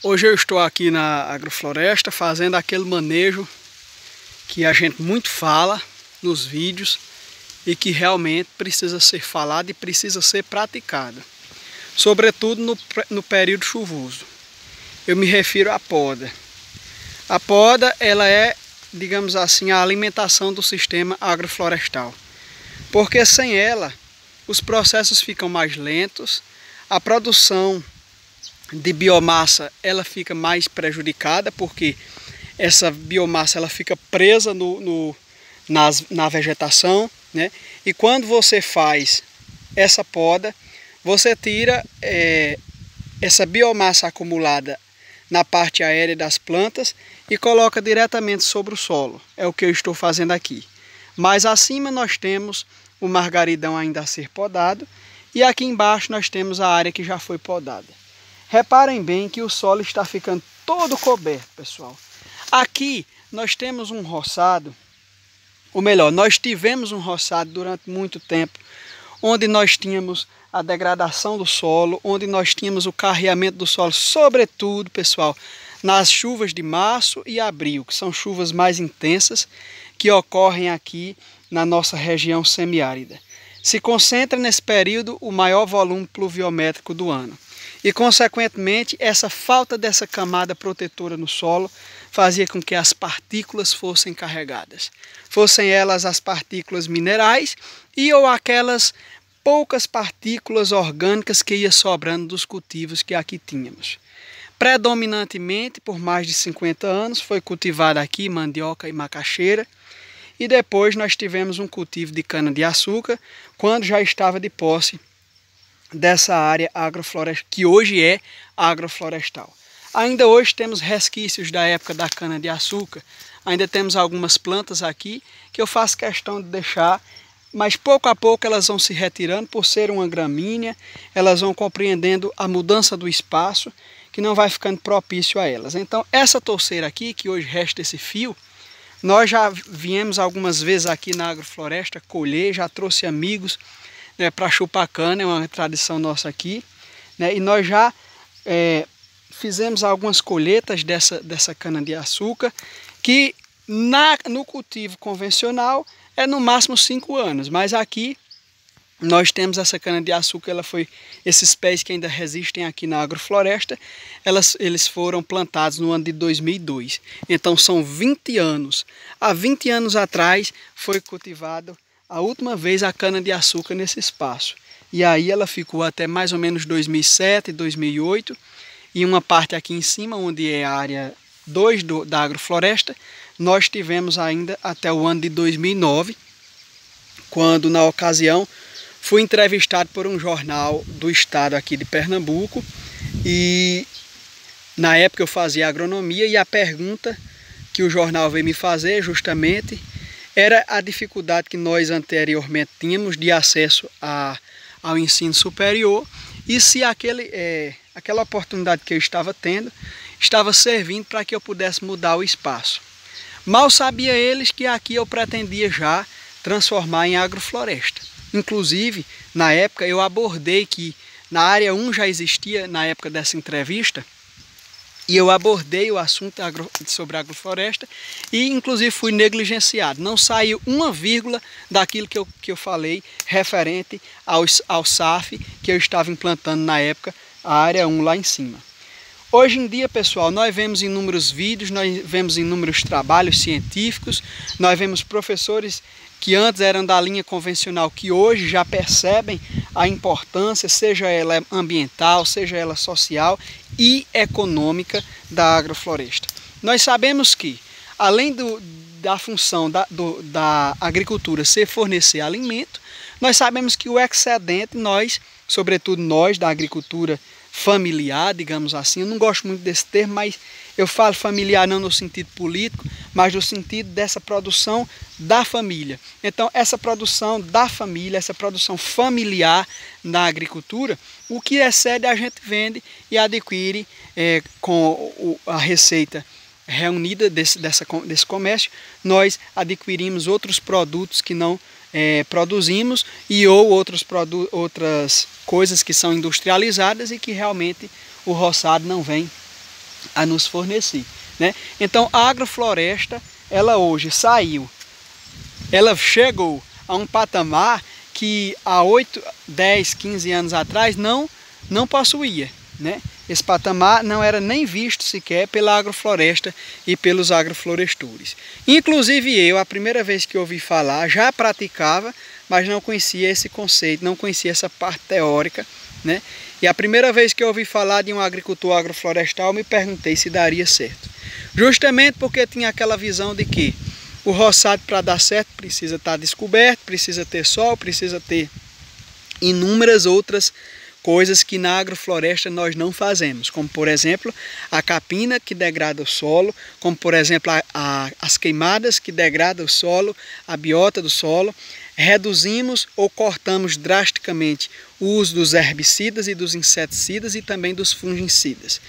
Hoje eu estou aqui na agrofloresta fazendo aquele manejo que a gente muito fala nos vídeos e que realmente precisa ser falado e precisa ser praticado, sobretudo no período chuvoso. Eu me refiro à poda. A poda, ela é, digamos assim, a alimentação do sistema agroflorestal, porque sem ela os processos ficam mais lentos, a produção de biomassa ela fica mais prejudicada, porque essa biomassa ela fica presa na vegetação, né? E quando você faz essa poda, você tira essa biomassa acumulada na parte aérea das plantas e coloca diretamente sobre o solo. É o que eu estou fazendo aqui. Mais acima nós temos o margaridão ainda a ser podado e aqui embaixo nós temos a área que já foi podada. Reparem bem que o solo está ficando todo coberto, pessoal. Aqui nós temos um roçado, ou melhor, nós tivemos um roçado durante muito tempo, onde nós tínhamos a degradação do solo, onde nós tínhamos o carreamento do solo, sobretudo, pessoal, nas chuvas de março e abril, que são chuvas mais intensas que ocorrem aqui na nossa região semiárida. Se concentra nesse período o maior volume pluviométrico do ano. E, consequentemente, essa falta dessa camada protetora no solo fazia com que as partículas fossem carregadas. Fossem elas as partículas minerais ou aquelas poucas partículas orgânicas que ia sobrando dos cultivos que aqui tínhamos. Predominantemente, por mais de 50 anos, foi cultivada aqui mandioca e macaxeira. E depois nós tivemos um cultivo de cana-de-açúcar, quando já estava de posse dessa área agroflorestal, que hoje é agroflorestal. Ainda hoje temos resquícios da época da cana-de-açúcar, ainda temos algumas plantas aqui que eu faço questão de deixar, mas pouco a pouco elas vão se retirando, por ser uma gramínea, elas vão compreendendo a mudança do espaço, que não vai ficando propício a elas. Então essa touceira aqui, que hoje resta esse fio, nós já viemos algumas vezes aqui na agrofloresta colher, já trouxe amigos, né, para chupar cana, é uma tradição nossa aqui, né, e nós já fizemos algumas colheitas dessa cana-de-açúcar, que no cultivo convencional é no máximo 5 anos, mas aqui nós temos essa cana-de-açúcar, esses pés que ainda resistem aqui na agrofloresta, eles foram plantados no ano de 2002, então são 20 anos. Há 20 anos atrás foi cultivado a última vez a cana-de-açúcar nesse espaço. E aí ela ficou até mais ou menos 2007, 2008. E uma parte aqui em cima, onde é a área 2 da agrofloresta, nós tivemos ainda até o ano de 2009, quando na ocasião fui entrevistado por um jornal do estado aqui de Pernambuco. E na época eu fazia agronomia e a pergunta que o jornal veio me fazer justamente era a dificuldade que nós anteriormente tínhamos de acesso ao ensino superior e se aquela oportunidade que eu estava tendo estava servindo para que eu pudesse mudar o espaço. Mal sabia eles que aqui eu pretendia já transformar em agrofloresta. Inclusive, na época eu abordei que na área 1 já existia, na época dessa entrevista, e eu abordei o assunto sobre agrofloresta e inclusive fui negligenciado. Não saiu uma vírgula daquilo que eu falei referente ao SAF que eu estava implantando na época, a área 1 lá em cima. Hoje em dia, pessoal, nós vemos inúmeros vídeos, nós vemos inúmeros trabalhos científicos, nós vemos professores que antes eram da linha convencional, que hoje já percebem a importância, seja ela ambiental, seja ela social e econômica da agrofloresta. Nós sabemos que, além da função da agricultura ser fornecer alimento, nós sabemos que o excedente, sobretudo nós da agricultura familiar, digamos assim, eu não gosto muito desse termo, mas eu falo familiar não no sentido político, mas no sentido dessa produção da família. Então, essa produção da família, essa produção familiar na agricultura, o que excede a gente vende e adquire com a receita reunida desse comércio, nós adquirimos outros produtos que não produzimos ou outras coisas que são industrializadas e que realmente o roçado não vem a nos fornecer, né? Então a agrofloresta, ela hoje ela chegou a um patamar que há 8, 10, 15 anos atrás não possuía, né? Esse patamar não era nem visto sequer pela agrofloresta e pelos agroflorestores. Inclusive eu, a primeira vez que ouvi falar, já praticava, mas não conhecia esse conceito, não conhecia essa parte teórica, né? E a primeira vez que eu ouvi falar de um agricultor agroflorestal, me perguntei se daria certo. Justamente porque tinha aquela visão de que o roçado, para dar certo, precisa estar descoberto, precisa ter sol, precisa ter inúmeras outras coisas que na agrofloresta nós não fazemos, como por exemplo a capina que degrada o solo, como por exemplo as queimadas que degradam o solo, a biota do solo. Reduzimos ou cortamos drasticamente o uso dos herbicidas e dos inseticidas e também dos fungicidas.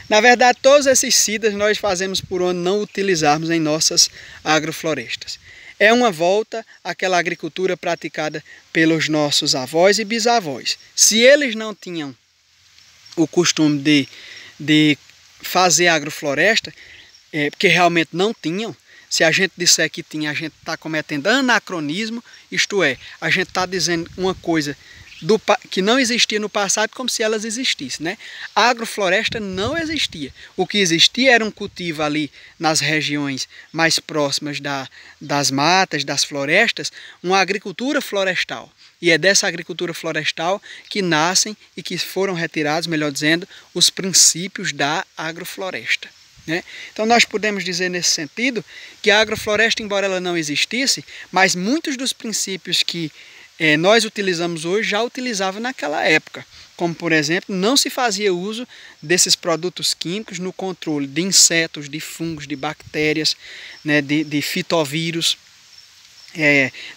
Na verdade, todos esses cidas nós fazemos por onde não utilizarmos em nossas agroflorestas. É uma volta àquela agricultura praticada pelos nossos avós e bisavós. Se eles não tinham o costume de fazer agrofloresta, porque realmente não tinham, se a gente disser que tinha, a gente está cometendo anacronismo, isto é, a gente está dizendo uma coisa que não existia no passado como se elas existissem, né? A agrofloresta não existia. O que existia era um cultivo ali nas regiões mais próximas das matas, das florestas, uma agricultura florestal. E é dessa agricultura florestal que nascem e que foram retirados, melhor dizendo, os princípios da agrofloresta, né? Então nós podemos dizer nesse sentido que a agrofloresta, embora ela não existisse, mas muitos dos princípios que nós utilizamos hoje já utilizava naquela época, como por exemplo, não se fazia uso desses produtos químicos no controle de insetos, de fungos, de bactérias, né, de fitovírus,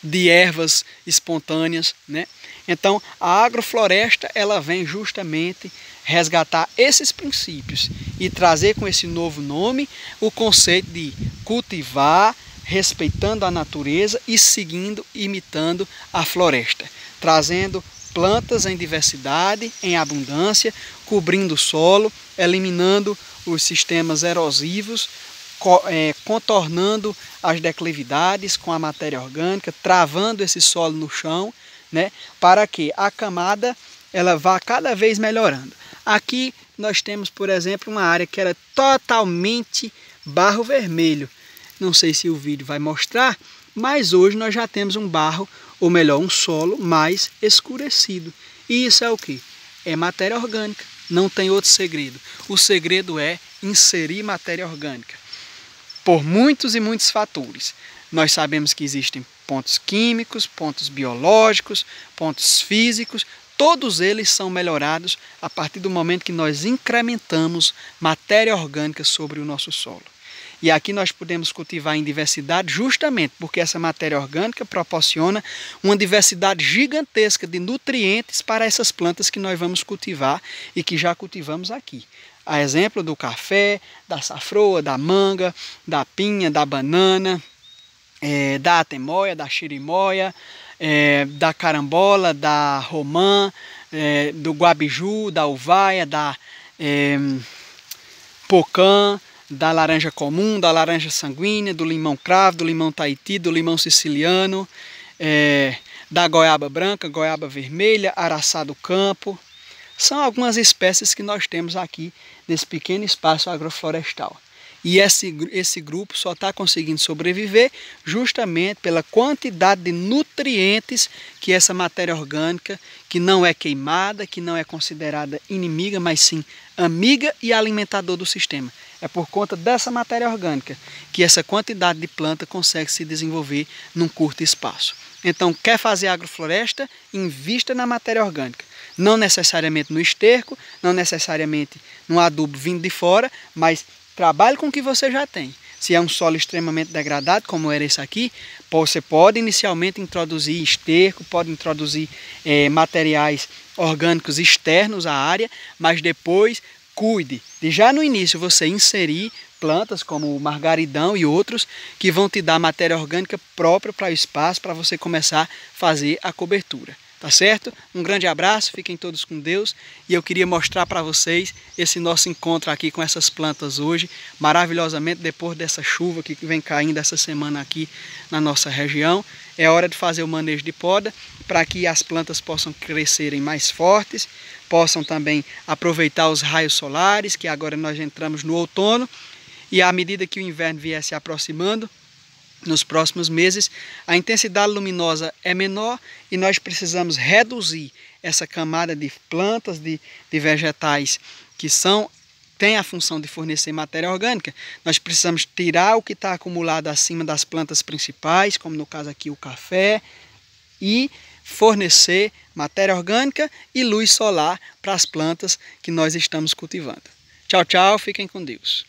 de ervas espontâneas, né? Então a agrofloresta, ela vem justamente resgatar esses princípios e trazer com esse novo nome o conceito de cultivar respeitando a natureza e seguindo, imitando a floresta, trazendo plantas em diversidade, em abundância, cobrindo o solo, eliminando os sistemas erosivos, contornando as declividades com a matéria orgânica, travando esse solo no chão, né, para que a camada ela vá cada vez melhorando. Aqui nós temos, por exemplo, uma área que era totalmente barro vermelho. Não sei se o vídeo vai mostrar, mas hoje nós já temos um barro, ou melhor, um solo mais escurecido. E isso é o quê? É matéria orgânica, não tem outro segredo. O segredo é inserir matéria orgânica. Por muitos e muitos fatores. Nós sabemos que existem pontos químicos, pontos biológicos, pontos físicos, todos eles são melhorados a partir do momento que nós incrementamos matéria orgânica sobre o nosso solo. E aqui nós podemos cultivar em diversidade justamente porque essa matéria orgânica proporciona uma diversidade gigantesca de nutrientes para essas plantas que nós vamos cultivar e que já cultivamos aqui. A exemplo do café, da safroa, da manga, da pinha, da banana, da atemoia, da chirimoia, da carambola, da romã, do guabiju, da uvaia, da pocã, da laranja comum, da laranja sanguínea, do limão cravo, do limão Tahiti, do limão siciliano, da goiaba branca, goiaba vermelha, araçá do campo. São algumas espécies que nós temos aqui nesse pequeno espaço agroflorestal. E esse grupo só está conseguindo sobreviver justamente pela quantidade de nutrientes que essa matéria orgânica, que não é queimada, que não é considerada inimiga, mas sim amiga e alimentador do sistema. É por conta dessa matéria orgânica que essa quantidade de planta consegue se desenvolver num curto espaço. Então, quer fazer agrofloresta? Invista na matéria orgânica. Não necessariamente no esterco, não necessariamente no adubo vindo de fora, mas trabalhe com o que você já tem. Se é um solo extremamente degradado, como era esse aqui, você pode inicialmente introduzir esterco, pode introduzir materiais orgânicos externos à área, mas depois cuide de já no início você inserir plantas como o margaridão e outros que vão te dar matéria orgânica própria para o espaço, para você começar a fazer a cobertura. Tá certo? Um grande abraço, fiquem todos com Deus. E eu queria mostrar para vocês esse nosso encontro aqui com essas plantas hoje, maravilhosamente depois dessa chuva que vem caindo essa semana aqui na nossa região. É hora de fazer o manejo de poda para que as plantas possam crescerem mais fortes, possam também aproveitar os raios solares, que agora nós entramos no outono, e à medida que o inverno vier se aproximando, nos próximos meses, a intensidade luminosa é menor e nós precisamos reduzir essa camada de plantas, de vegetais que têm a função de fornecer matéria orgânica. Nós precisamos tirar o que está acumulado acima das plantas principais, como no caso aqui o café, e fornecer matéria orgânica e luz solar para as plantas que nós estamos cultivando. Tchau, tchau, fiquem com Deus.